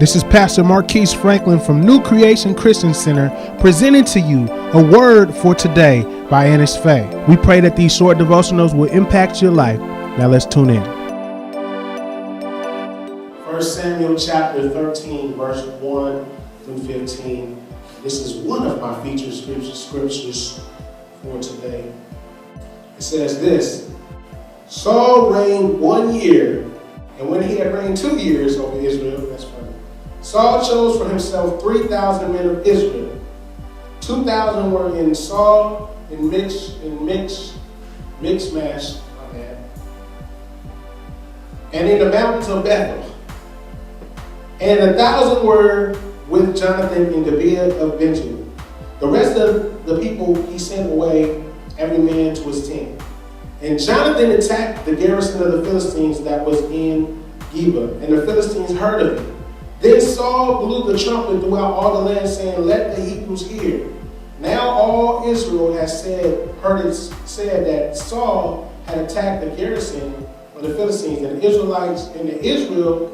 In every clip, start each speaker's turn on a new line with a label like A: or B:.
A: This is Pastor Marquise Franklin from New Creation Christian Center presenting to you a word for today by Ernest Faye. We pray that these short devotionals will impact your life. Now let's tune in.
B: 1 Samuel chapter 13, verse 1 through 15. This is one of my featured scriptures for today. It says this: Saul reigned 1 year, and when he had reigned 2 years over Israel, that's funny, Saul chose for himself 3,000 men of Israel. 2,000 were in Saul, in Michmash, and in the mountains of Bethel. And 1,000 were with Jonathan in Gibeah of Benjamin. The rest of the people he sent away, every man to his tent. And Jonathan attacked the garrison of the Philistines that was in Geba, and the Philistines heard of it. Then Saul blew the trumpet throughout all the land, saying, "Let the Hebrews hear." Now all Israel has said that Saul had attacked the garrison of the Philistines, and the Israelites and Israel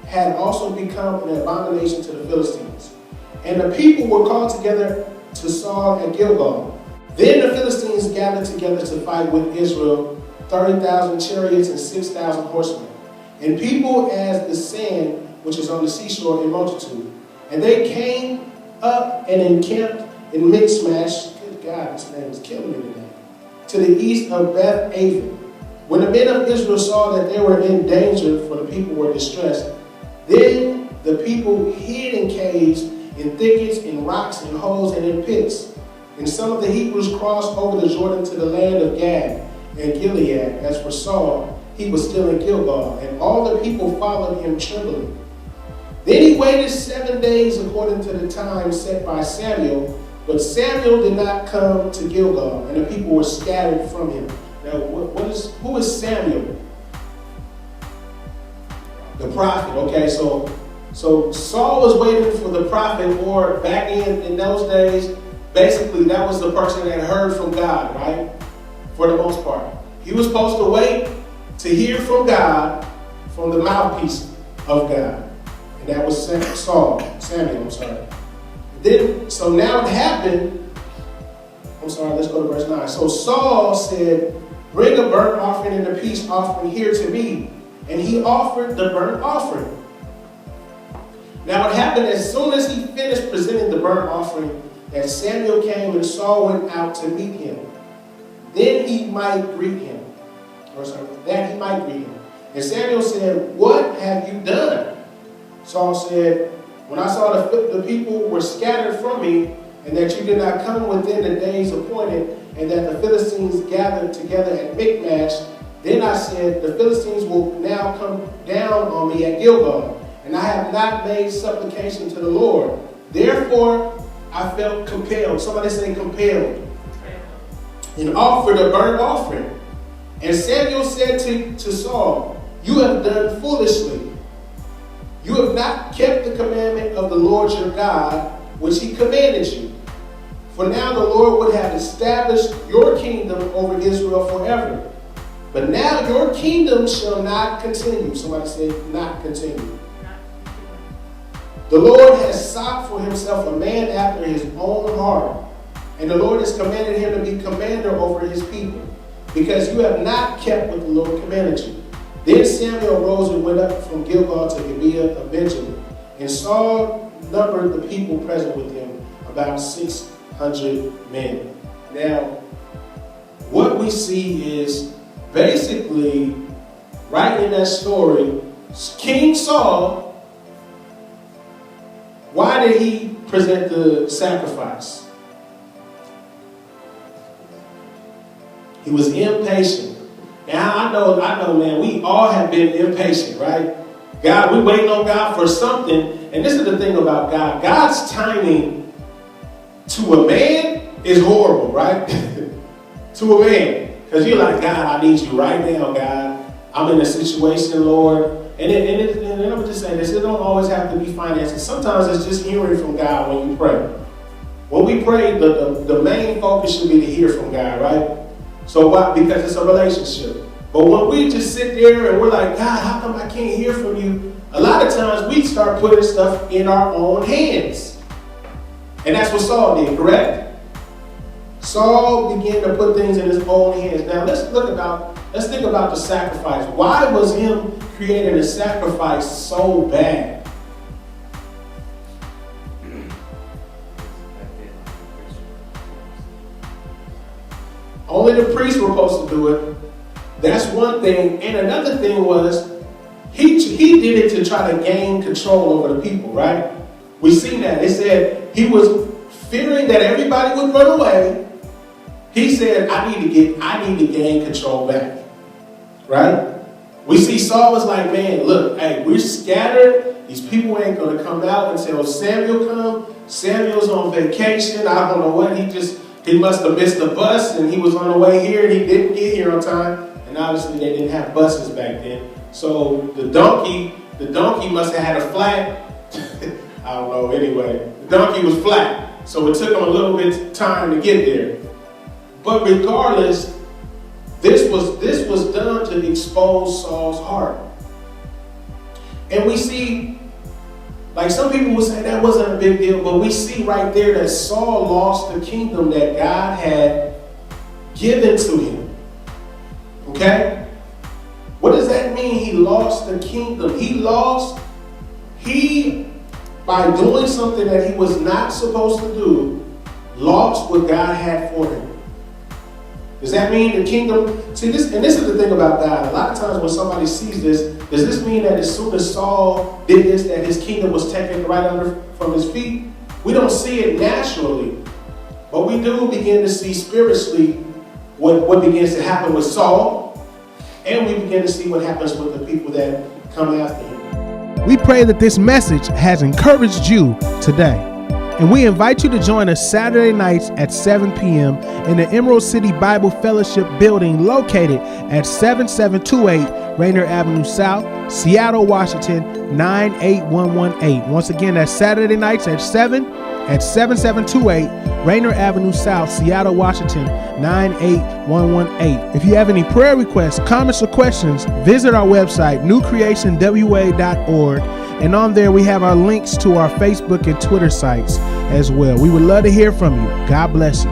B: had also become an abomination to the Philistines. And the people were called together to Saul at Gilgal. Then the Philistines gathered together to fight with Israel, 30,000 chariots and 6,000 horsemen, and people as the sand which is on the seashore in multitude. And they came up and encamped in Michmash. Good God, this name is killing me today. To the east of Beth Aven. When the men of Israel saw that they were in danger, for the people were distressed, then the people hid in caves, in thickets, in rocks, in holes, and in pits. And some of the Hebrews crossed over the Jordan to the land of Gad and Gilead. As for Saul, he was still in Gilgal, and all the people followed him trembling. Then he waited 7 days according to the time set by Samuel, but Samuel did not come to Gilgal, and the people were scattered from him. Now, who is Samuel? The prophet. Okay, so Saul was waiting for the prophet, or back in those days, basically that was the person that heard from God, right? For the most part. He was supposed to wait to hear from God, from the mouthpiece of God. And that was Samuel. So now it happened. Let's go to verse 9. So Saul said, "Bring a burnt offering and a peace offering here to me." And he offered the burnt offering. Now it happened as soon as he finished presenting the burnt offering that Samuel came, and Saul went out to meet him. That he might greet him. And Samuel said, "What have you done?" Saul said, "When I saw the people were scattered from me, and that you did not come within the days appointed, and that the Philistines gathered together at Michmash, then I said, the Philistines will now come down on me at Gilgal, and I have not made supplication to the Lord. Therefore, I felt compelled," somebody say compelled, "and offered a burnt offering. And Samuel said to Saul, 'You have done foolishly. You have not kept the commandment of the Lord your God, which he commanded you. For now the Lord would have established your kingdom over Israel forever. But now your kingdom shall not continue.'" Somebody say, "not continue." "The Lord has sought for himself a man after his own heart, and the Lord has commanded him to be commander over his people, because you have not kept what the Lord commanded you." Then Samuel rose and went up from Gilgal to Gibeah of Benjamin, and Saul numbered the people present with him, about 600 men. Now, what we see is basically, right in that story, King Saul, why did he present the sacrifice? He was impatient. Now, I know, man, we all have been impatient, right? God, we waiting on God for something. And this is the thing about God. God's timing to a man is horrible, right? To a man. Because you're like, "God, I need you right now, God. I'm in a situation, Lord." And I'm going to just say this. It don't always have to be finances. Sometimes it's just hearing from God when you pray. When we pray, the main focus should be to hear from God, right? So why? Because it's a relationship. But when we just sit there and we're like, God, how come I can't hear from you? A lot of times we start putting stuff in our own hands. And that's what Saul did, correct? Saul began to put things in his own hands. Now let's think about the sacrifice. Why was him creating a sacrifice so bad? Only the priests were supposed to do it. That's one thing. And another thing was, he did it to try to gain control over the people, right? We seen that. It said he was fearing that everybody would run away. He said, I need to gain control back. Right? We see Saul was like, man, look, hey, we're scattered. These people ain't going to come out until Samuel comes. Samuel's on vacation. I don't know what. He must have missed the bus and he was on the way here and he didn't get here on time. And obviously they didn't have buses back then. So the donkey must have had a flat. I don't know, anyway. The donkey was flat. So it took him a little bit of time to get there. But regardless, this was done to expose Saul's heart. And we see, like some people would say that wasn't a big deal, but we see right there that Saul lost the kingdom that God had given to him. Okay? What does that mean? He lost the kingdom. By doing something that he was not supposed to do, lost what God had for him. Does that mean the kingdom? See, this is the thing about God. A lot of times when somebody sees this, does this mean that as soon as Saul did this, that his kingdom was taken right under from his feet? We don't see it naturally. But we do begin to see spiritually what begins to happen with Saul. And we begin to see what happens with the people that come after him.
A: We pray that this message has encouraged you today. And we invite you to join us Saturday nights at 7 p.m. in the Emerald City Bible Fellowship building located at 7728 Rainier Avenue South, Seattle, Washington, 98118. Once again, that's Saturday nights at 7728 Rainier Avenue South, Seattle, Washington, 98118. If you have any prayer requests, comments, or questions, visit our website, newcreationwa.org. And on there, we have our links to our Facebook and Twitter sites as well. We would love to hear from you. God bless you.